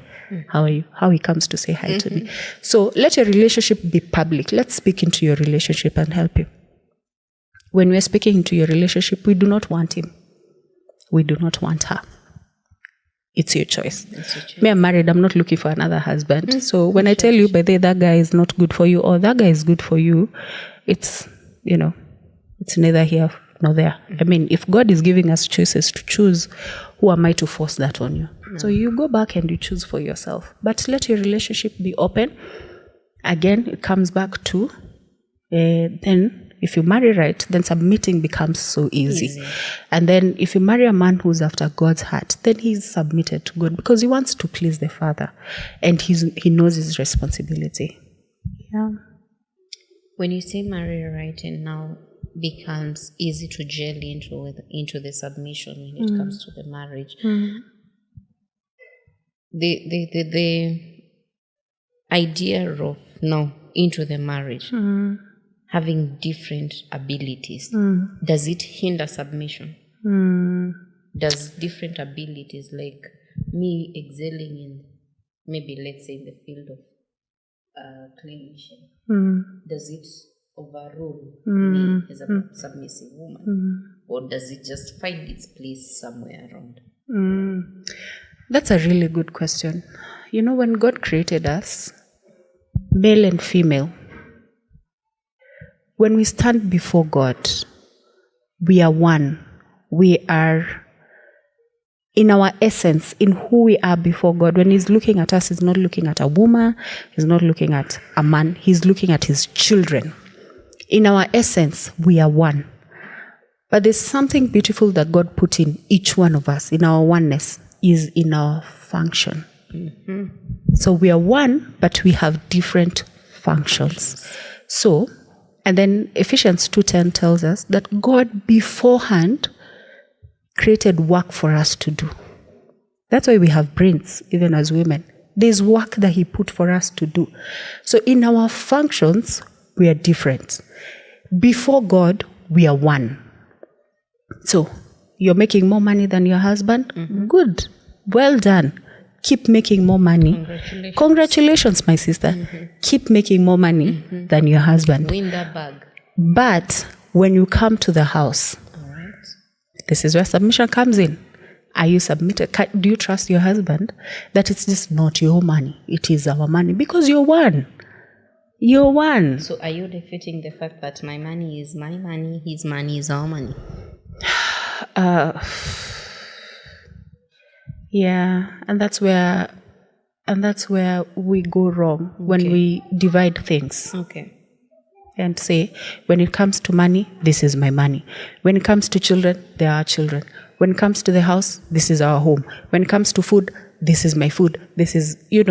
how are you? How he comes to say hi to me. So let your relationship be public. Let's speak into your relationship and help you. When we're speaking into your relationship, we do not want him. We do not want her. It's your choice. Me, I'm married. I'm not looking for another husband. So when I tell you, by the way, that guy is not good for you or that guy is good for you, it's, it's neither here nor there. I mean, if God is giving us choices to choose, who am I to force that on you? So you go back and you choose for yourself. But let your relationship be open. Again, it comes back to then if you marry right, then submitting becomes so easy. And then if you marry a man who's after God's heart, then he's submitted to God because he wants to please the Father and he knows his responsibility. Yeah. When you say marry right, and now becomes easy to gel into the submission when it comes to the marriage. idea of now into the marriage, having different abilities, does it hinder submission? Does different abilities, like me excelling in maybe, let's say, in the field of clinician, does it overrule me as a submissive woman? Or does it just find its place somewhere around? That's a really good question. You know, when God created us, male and female, when we stand before God, we are one. We are, in our essence, in who we are before God. When He's looking at us, He's not looking at a woman, He's not looking at a man, He's looking at His children. In our essence, we are one. But there's something beautiful that God put in each one of us, in our oneness, is in our function. So we are one, but we have different functions. So, and then Ephesians 2:10 tells us that God beforehand created work for us to do. That's why we have brains, even as women. There's work that He put for us to do. So in our functions, we are different. Before God, we are one. So, you're making more money than your husband? Good. Well done. Keep making more money. Congratulations, my sister. Keep making more money than your husband. Win that bag. But when you come to the house, this is where submission comes in. Are you submitted? Do you trust your husband that it's just not your money? It is our money because you're one. You're one. So are you defeating the fact that my money is my money, his money is our money? Yeah, and that's where we go wrong when we divide things. Okay. And say, when it comes to money, this is my money. When it comes to children, they are our children. When it comes to the house, this is our home. When it comes to food, this is my food. This is, we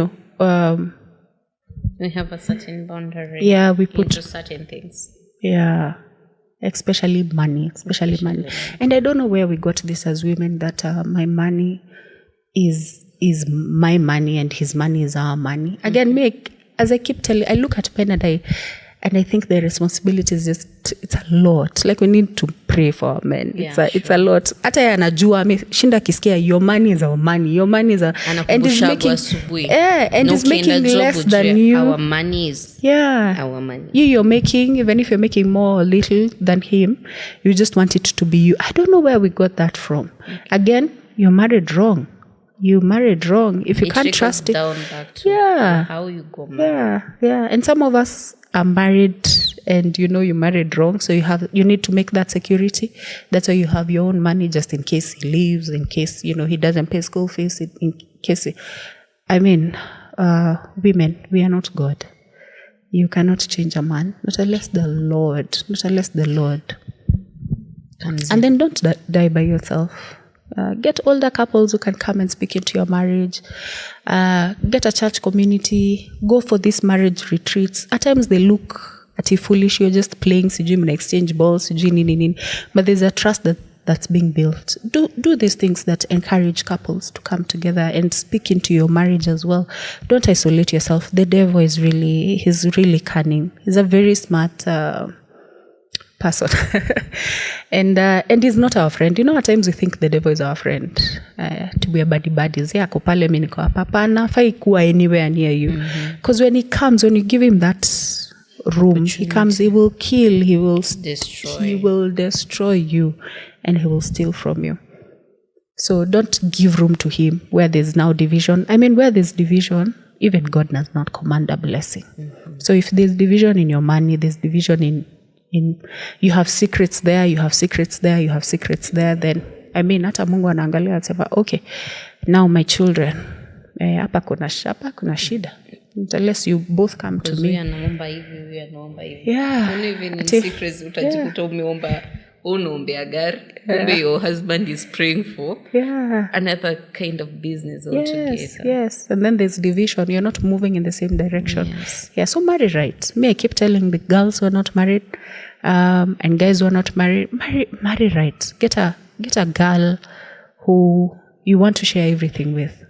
have a certain boundary. Yeah, we put into certain things. Yeah, especially money. And I don't know where we got this as women, that my money is my money and his money is our money. Again, as I keep telling, I look at men and I think the responsibility is just, it's a lot. Like, we need to pray for our men. It's a lot. Hata yeye anajua, ameshinda kisikia, your money is our money. Your money is our... And is making less than you. Our money is our money. You're making, even if you're making more or little than him, you just want it to be you. I don't know where we got that from. Again, you're married wrong. You married wrong. If you can't trust it. Down back to how you go married. Yeah. And some of us are married and you married wrong, so you need to make that security. That's why you have your own money, just in case he leaves, in case he doesn't pay school fees, in case women, we are not God. You cannot change a man, not unless the Lord comes in. And then don't die by yourself. Get older couples who can come and speak into your marriage. Get a church community. Go for these marriage retreats. At times they look at you foolish. You're just playing, exchange balls, but there's a trust that's being built. Do these things that encourage couples to come together and speak into your marriage as well. Don't isolate yourself. The devil he's really cunning. He's a very smart person. And he's not our friend. At times we think the devil is our friend. To be a buddies. Ako pale mimi niko hapa. Hapana, hafai kuwa anywhere near you. Because when he comes, when you give him that room, he comes, he will kill, he will destroy you, and he will steal from you. So don't give room to him where there's now division. Where there's division, even God does not command a blessing. So if there's division in your money, there's division in you have secrets there, you have secrets there, then hata Mungu anaangalia anasema, okay, now my children, hapa kuna shida. Unless you both come to me. Yeah. Only even in secrets utajikuta unaombea gari. Your husband is praying for another kind of business altogether. Yes. And then there's division. You're not moving in the same direction. Yes. Yeah, so marry right. I keep telling the girls who are not married, and guys who are not married, marry right. Get a girl who you want to share everything with.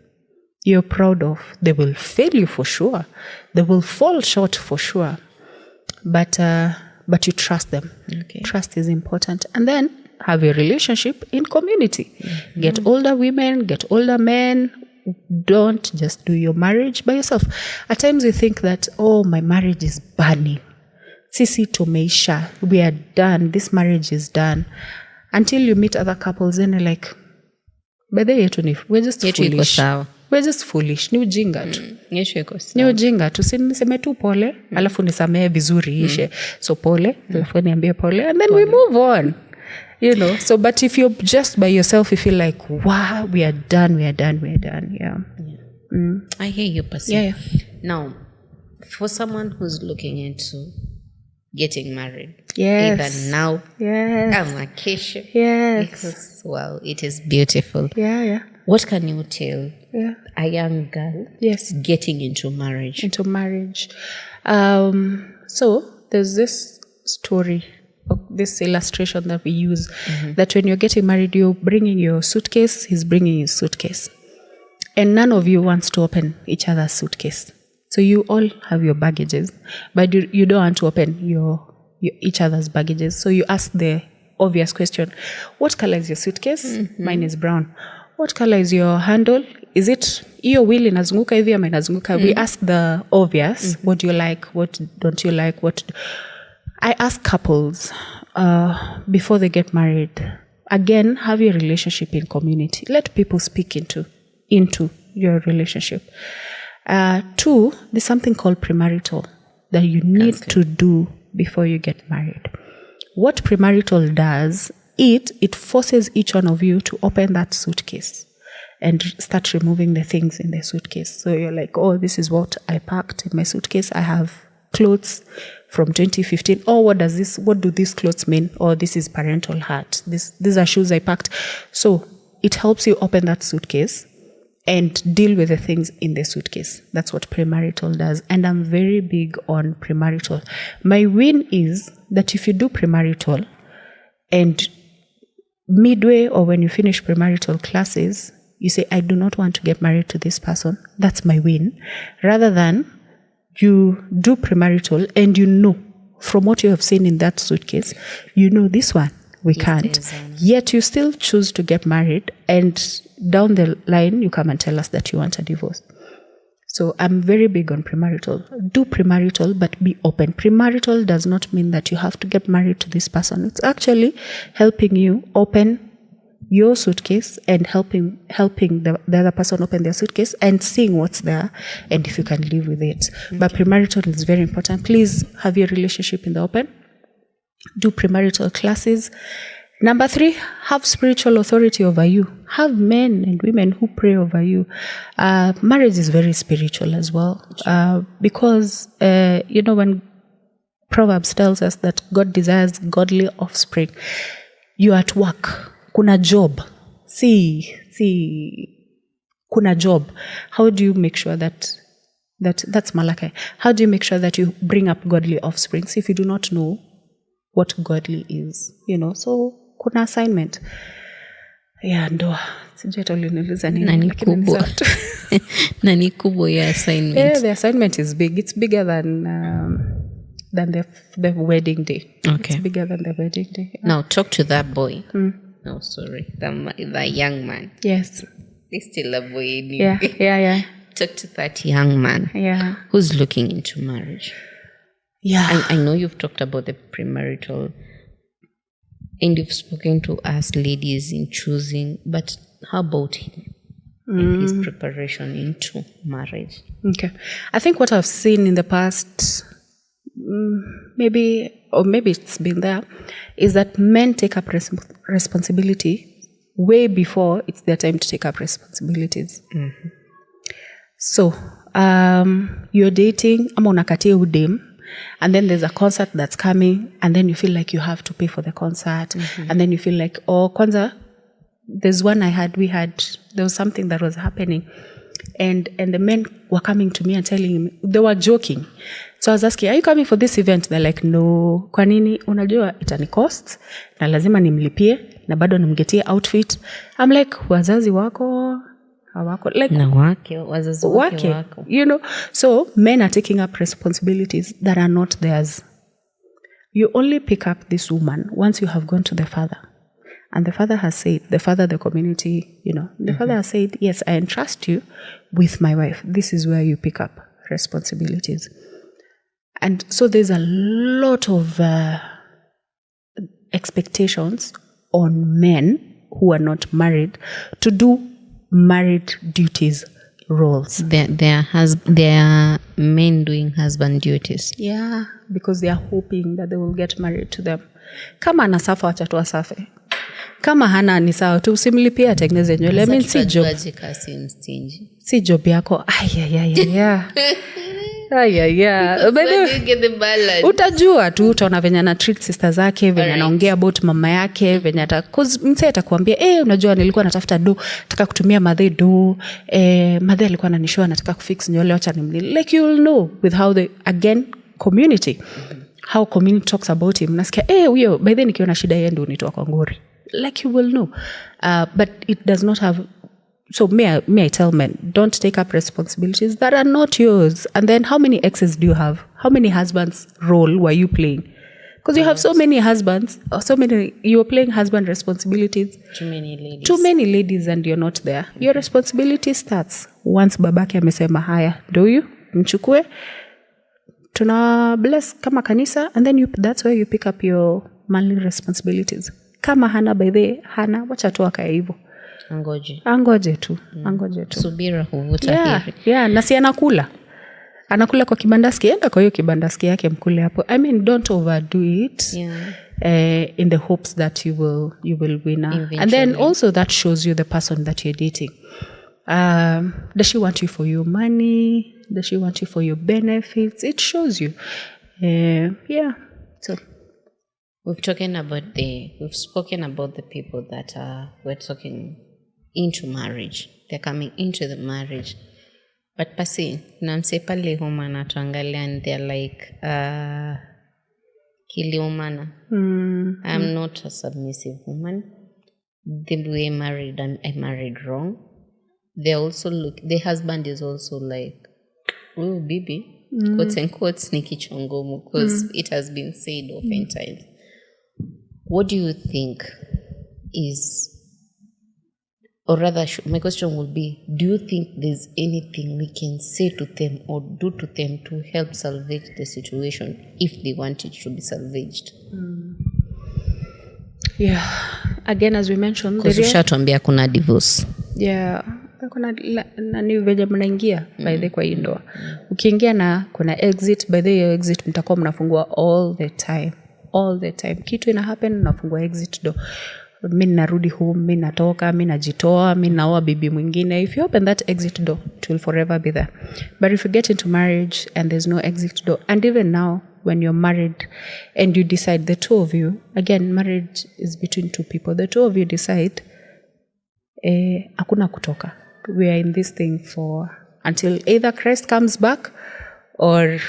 you're proud of. They will fail you for sure. They will fall short for sure. But you trust them. Okay. Trust is important. And then have a relationship in community. Get older women, get older men. Don't just do your marriage by yourself. At times we think that, oh, my marriage is burning. Sisi tumeisha. We are done. This marriage is done. Until you meet other couples and you're like, by the way, we're just foolish. We're just foolish. Ni ujinga tu. Ni ujinga tu. Niseme tu pole, alafu nisamee vizuri ishe. So pole, alafu niambie pole, and then we move on. You know, so but if you're just by yourself, you feel like, wow, we are done. Yeah. I hear you, Percy. Yeah. Now, for someone who's looking into getting married, Yes. either now, Yes. vacation, Yes. because, well, it is beautiful. Yeah. What can you tell Yeah. a young girl Yes. getting into marriage? Into marriage. So there's this story, this illustration that we use, that when you're getting married, you're bringing your suitcase, he's bringing his suitcase. And none of you wants to open each other's suitcase. So you all have your baggages, but you don't want to open your each other's baggages. So you ask the obvious question, what color is your suitcase? Mine is brown. What color is your handle? Is it iyo wheel inazunguka hivi ama inazunguka? We ask the obvious. What do you like? What don't you like? I ask couples before they get married. Again, have your relationship in community. Let people speak into your relationship. 2, there's something called premarital that you need to do before you get married. What premarital does, it forces each one of you to open that suitcase and start removing the things in the suitcase. So you're like, oh, this is what I packed in my suitcase. I have clothes from 2015. Oh, what do these clothes mean? Oh, this is parental hat. These are shoes I packed. So it helps you open that suitcase and deal with the things in the suitcase. That's what premarital does. And I'm very big on premarital. My win is that if you do premarital and midway or when you finish premarital classes, you say, I do not want to get married to this person. That's my win. Rather than you do premarital and you know from what you have seen in that suitcase, you know this one, we can't. Yet you still choose to get married, and down the line, you come and tell us that you want a divorce. So I'm very big on premarital. Do premarital, but be open. Premarital does not mean that you have to get married to this person. It's actually helping you open your suitcase and helping the other person open their suitcase and seeing what's there and if you can live with it. Okay. But premarital is very important. Please have your relationship in the open. Do premarital classes. Number 3, have spiritual authority over you. Have men and women who pray over you. Marriage is very spiritual as well. Because, when Proverbs tells us that God desires godly offspring, you're at work. Kuna job. Kuna job. How do you make sure that's Malachi? How do you make sure that you bring up godly offspring if you do not know what godly is? So kuna assignment. Yeah, ndoa. Sijui hata uliniuliza nini. Nani kubwa ya assignment? Yeah, the assignment is big. It's bigger than the wedding day. Okay. It's bigger than the wedding day. Yeah. Now talk to that boy. No, sorry. The young man. Yes. He's still a boy. Yeah. Talk to that young man. Yeah. Who's looking into marriage. Yeah. I know you've talked about the premarital and you've spoken to us ladies in choosing, but how about him and his preparation into marriage? Okay. I think what I've seen in the past, maybe it's been there, is that men take up responsibility way before it's their time to take up responsibilities. Mm-hmm. So, you're dating, ama unakatia udem, and then there's a concert that's coming, and then you feel like you have to pay for the concert, and then you feel like, oh, kwanza, there's one there was something that was happening, and the men were coming to me and telling me, they were joking. So I was asking, are you coming for this event? They're like, no. Kwa nini? Unajua itani cost, na lazima nimlipie, na bado nimgetie outfit. I'm like, wazazi wako hawako like na wake wazazi wake wako. You know, so men are taking up responsibilities that are not theirs. You only pick up this woman once you have gone to the father. And the father has said, the community, you know, the father has said, yes, I entrust you with my wife. This is where you pick up responsibilities. And so there's a lot of expectations on men who are not married to do married duties roles. There are men doing husband duties. Yeah, because they are hoping that they will get married to them. Kama anasafa wacha tu asafe. Kama hana ni sawa tu usimlipie atengeneze nywele. I mean si job yako. Utajua tu utaona venye ana treat sister zake, venye anaongea about mama yake, venye mse atakwambia unajua nilikuwa natafuta do, nataka kutumia madhe do, madhe alikuwa ananishoa nataka kufix nywele acha nimli. Like you will know with how the again community how community talks about him. Nasikia huyo by then nikiona shida yeye ndio unitoa kwa ngori. Like you will know. But it does not have. So may I tell men, don't take up responsibilities that are not yours. And then how many exes do you have? How many husbands' role were you playing? Because you have so many husbands, or you are playing husband responsibilities. Too many ladies and you're not there. Your responsibility starts once babake amesema haya, do you? Mchukue. Tuna bless kama kanisa, and then that's where you pick up your manly responsibilities. Kama hana by the hana, wacha tu akae hivyo. Angoje tu. Subira huvuta heri. Yeah, na si anakula kwa kibandaski, enda kwa hiyo kibandaski yake mkule hapo. I mean, don't overdo it. In the hopes that you will win. And then also that shows you the person that you're dating. Does she want you for your money? Does she want you for your benefits? It shows you. So we've spoken about the people that we're talking into marriage. They're coming into the marriage. But pasi, namse pale homa natuangalia and they're like, kiliumana. I'm not a submissive woman. The way I married wrong. They also the husband is also like, oh, baby, quotes and quotes, niki chongomu, because it has been said oftentimes. What do you think is, or rather, my question would be, do you think there's anything we can say to them or do to them to help salvage the situation if they want it to be salvaged? Yeah. Again, as we mentioned, because ushatuambia kuna divorce. Yeah. Kuna nani veja mnaingia by the kwa indoa. Ukiingia na kuna exit, by the exit mtakuwa mnafungua all the time. Kitu ina happen nafungua exit door. Mimi narudi home, mimi natoka, mimi najitoa, mimi naoa bibi mwingine. If you open that exit door, it will forever be there. But if you get into marriage and there's no exit door, and even now when you're married and you decide, the two of you, again, marriage is between two people, the two of you decide hakuna kutoka. We are in this thing for until either Christ comes back or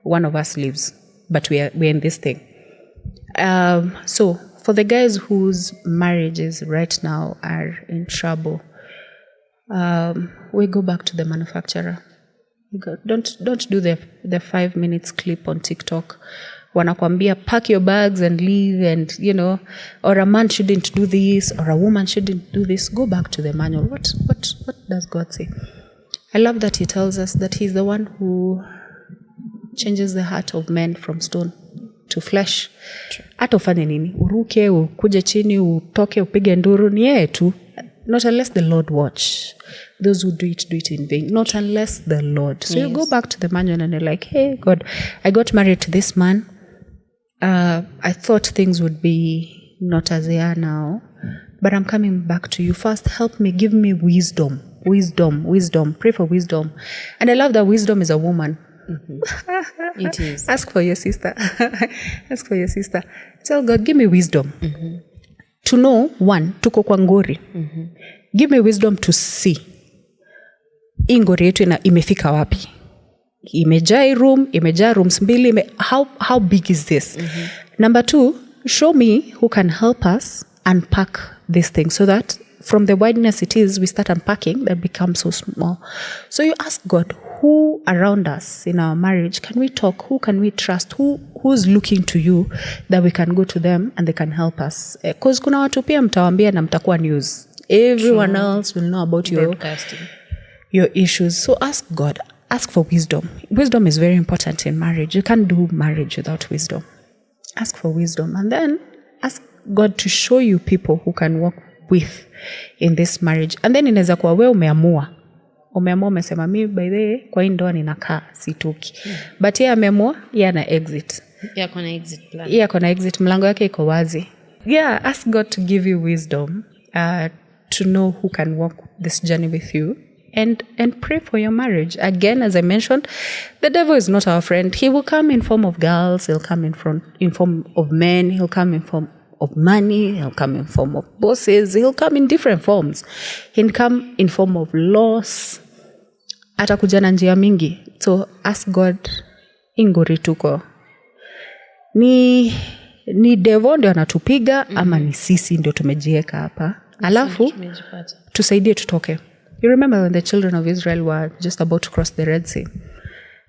one of us leaves, but we're in this thing. So for the guys whose marriages right now are in trouble, we go back to the manufacturer. Don't do the 5 minutes clip on TikTok. Wanakwambia pack your bags and leave, and or a man shouldn't do this or a woman shouldn't do this. Go back to the manual. What does God say? I love that he tells us that he's the one who changes the heart of men from stone to flesh. Hata ufanye nini, uruke, ukuje chini, utoke, upige nduru, ni yeye tu. Not unless the Lord watch. Those who do it in vain. Not unless the Lord. So you go back to the manual and you're like, hey, God, I got married to this man. I thought things would be not as they are now, but I'm coming back to you. First, help me, give me wisdom. Pray for wisdom. And I love that wisdom is a woman. It is. Ask for your sister. Tell God, give me wisdom. To know, one, tuko kwa ngori. Give me wisdom to see. Hii ngori yetu imefika wapi? Imejaa rooms mbili. How big is this? Number 2, show me who can help us unpack this thing so that from the wideness it is, we start unpacking, that becomes so small. So you ask God, who around us in our marriage can we talk? Who can we trust? Who's looking to you that we can go to them and they can help us? Because kuna watu pia mtawambia na mtakuwa news. Everyone else will know about your issues. So ask God. Ask for wisdom. Wisdom is very important in marriage. You can't do marriage without wisdom. Ask for wisdom. And then ask God to show you people who can work with in this marriage. And then inaweza kuwa wewe umeamua umesema mimi by the way kwa hii ndoa ninakaa sitoki. But yeye ameamua yeye ana exit. Yeah, kuna exit plan. Yeah, kuna exit, mlango yake iko wazi. Yeah, ask God to give you wisdom to know who can walk this journey with you. And pray for your marriage. Again, as I mentioned, the devil is not our friend. He will come in form of girls. He'll come in form of men. He'll come in form of money. He'll come in form of bosses. He'll come in different forms. He'll come in form of loss. Atakuja na njia mingi. So ask God, ingori tuko. Ni devil ndio anatupiga ama ni sisi ndio tumejieka hapa. Alafu tusaidie tutoke. You remember when the children of Israel were just about to cross the Red Sea,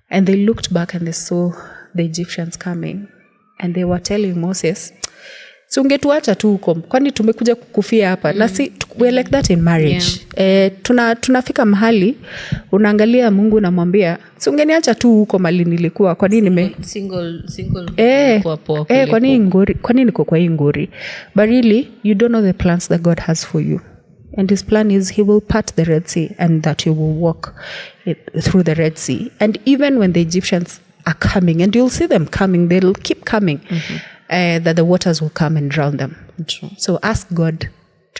and they looked back and they saw the Egyptians coming, and they were telling Moses, so ungetuacha tu huko, kwani tumekuja kukufia hapa. Na si we're like that in marriage. Yeah. Tunafika mahali unaangalia Mungu unamwambia, so ungeniacha tu huko mali nilikuwa, kwa nini single kwa nini niko kwa hii ngori. But really you don't know the plans that God has for you. And his plan is he will part the Red Sea and that you will walk through the Red Sea. And even when the Egyptians are coming, and you'll see them coming, they'll keep coming, that the waters will come and drown them. True. So ask God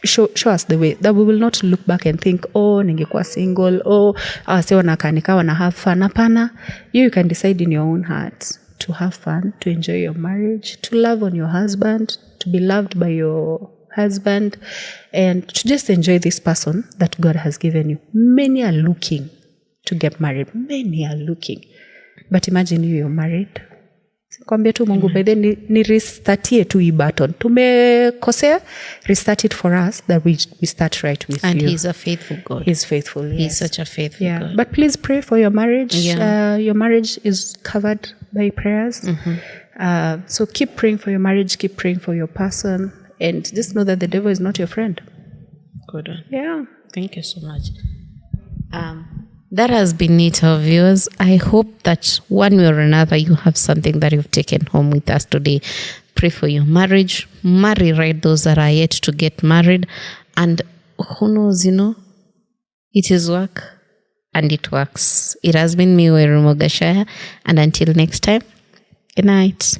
to show us the way, that we will not look back and think, oh, ningekuwa single, oh, sewa nakanika na have fun. Hapana. You can decide in your own heart to have fun, to enjoy your marriage, to love on your husband, to be loved by your husband, and to just enjoy this person that God has given you. Many are looking to get married. Many are looking. But imagine you're married. Kwambia tu Mungu by then ni restartie tu hii button. Tumekosea, restart it for us that we start right with and you. And he's a faithful God. He's faithful, yes. He's such a faithful God. But please pray for your marriage. Yeah. Your marriage is covered by prayers. So keep praying for your marriage, keep praying for your person. And just know that the devil is not your friend. Good one. Yeah. Thank you so much. That has been it, our viewers. I hope that one way or another you have something that you've taken home with us today. Pray for your marriage. Marry right those that are yet to get married. And who knows, it is work and it works. It has been me, Wairimu Gashoya. And until next time, good night.